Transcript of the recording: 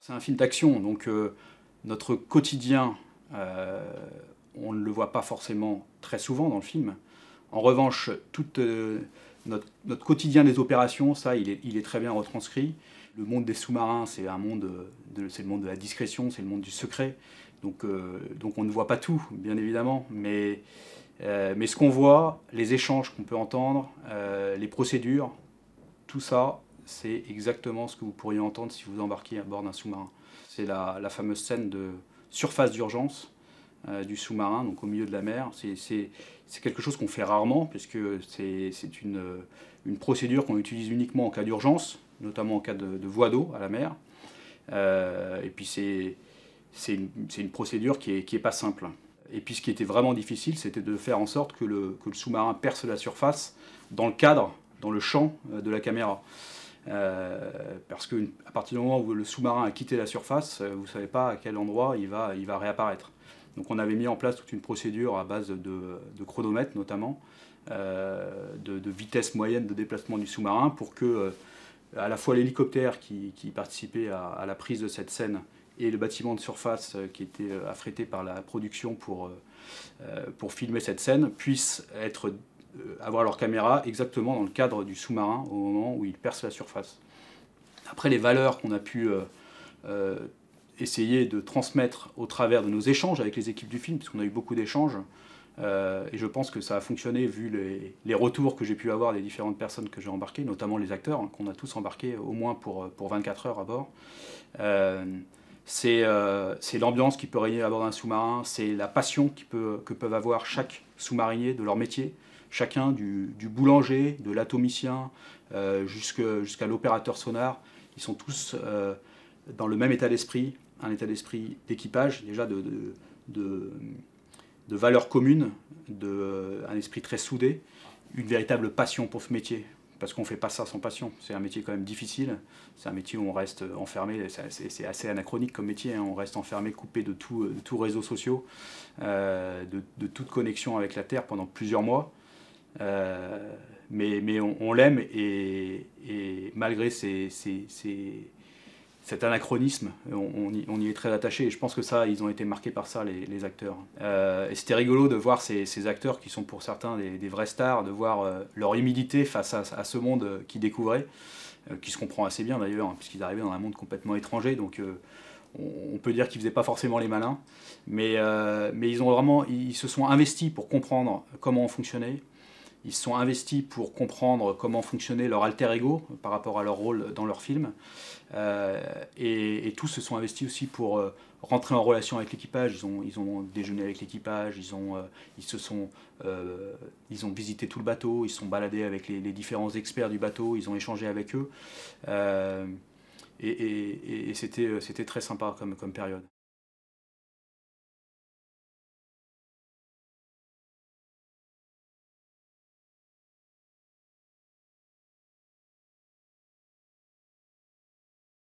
C'est un film d'action, donc notre quotidien, on ne le voit pas forcément très souvent dans le film. En revanche, tout notre quotidien des opérations, ça, il est très bien retranscrit. Le monde des sous-marins, c'est un monde, c'est le monde de la discrétion, c'est le monde du secret. Donc on ne voit pas tout, bien évidemment, mais ce qu'on voit, les échanges qu'on peut entendre, les procédures, tout ça, c'est exactement ce que vous pourriez entendre si vous embarquiez à bord d'un sous-marin. C'est la fameuse scène de surface d'urgence du sous-marin, donc au milieu de la mer. C'est quelque chose qu'on fait rarement, puisque c'est une procédure qu'on utilise uniquement en cas d'urgence, notamment en cas de voie d'eau à la mer. Et puis c'est une procédure qui est pas simple. Et puis ce qui était vraiment difficile, c'était de faire en sorte que le sous-marin perce la surface dans le cadre, dans le champ de la caméra. Parce qu'à partir du moment où le sous-marin a quitté la surface, vous ne savez pas à quel endroit il va réapparaître. Donc on avait mis en place toute une procédure à base de chronomètres notamment, de vitesse moyenne de déplacement du sous-marin pour que à la fois l'hélicoptère qui participait à la prise de cette scène et le bâtiment de surface qui était affrété par la production pour filmer cette scène puissent avoir leur caméra exactement dans le cadre du sous-marin au moment où il perce la surface. Après, les valeurs qu'on a pu essayer de transmettre au travers de nos échanges avec les équipes du film, puisqu'on a eu beaucoup d'échanges, et je pense que ça a fonctionné vu les retours que j'ai pu avoir des différentes personnes que j'ai embarquées, notamment les acteurs, hein, qu'on a tous embarqués au moins pour 24 heures à bord. C'est l'ambiance qui peut régner à bord d'un sous-marin, c'est la passion que peuvent avoir chaque sous-marinier de leur métier, chacun du boulanger, de l'atomicien, jusqu'à l'opérateur sonar. Ils sont tous dans le même état d'esprit, un état d'esprit d'équipage, déjà de valeurs communes, un esprit très soudé, une véritable passion pour ce métier. Parce qu'on ne fait pas ça sans passion. C'est un métier quand même difficile, c'est un métier où on reste enfermé, c'est assez anachronique comme métier, hein. On reste enfermé, coupé de tout réseaux sociaux, de toute connexion avec la Terre pendant plusieurs mois. Mais on l'aime et malgré cet anachronisme, on y est très attaché. Et je pense que ça, ils ont été marqués par ça, les acteurs. Et c'était rigolo de voir ces acteurs qui sont pour certains des vrais stars, de voir leur humilité face à ce monde qu'ils découvraient, qui se comprend assez bien d'ailleurs, hein, puisqu'ils arrivaient dans un monde complètement étranger. Donc on peut dire qu'ils ne faisaient pas forcément les malins. Mais ils se sont investis pour comprendre comment on fonctionnait. Ils se sont investis pour comprendre comment fonctionnait leur alter ego par rapport à leur rôle dans leur film. Et tous se sont investis aussi pour rentrer en relation avec l'équipage. Ils ont déjeuné avec l'équipage, ils ont visité tout le bateau, ils se sont baladés avec les différents experts du bateau, ils ont échangé avec eux. Et c'était très sympa comme période.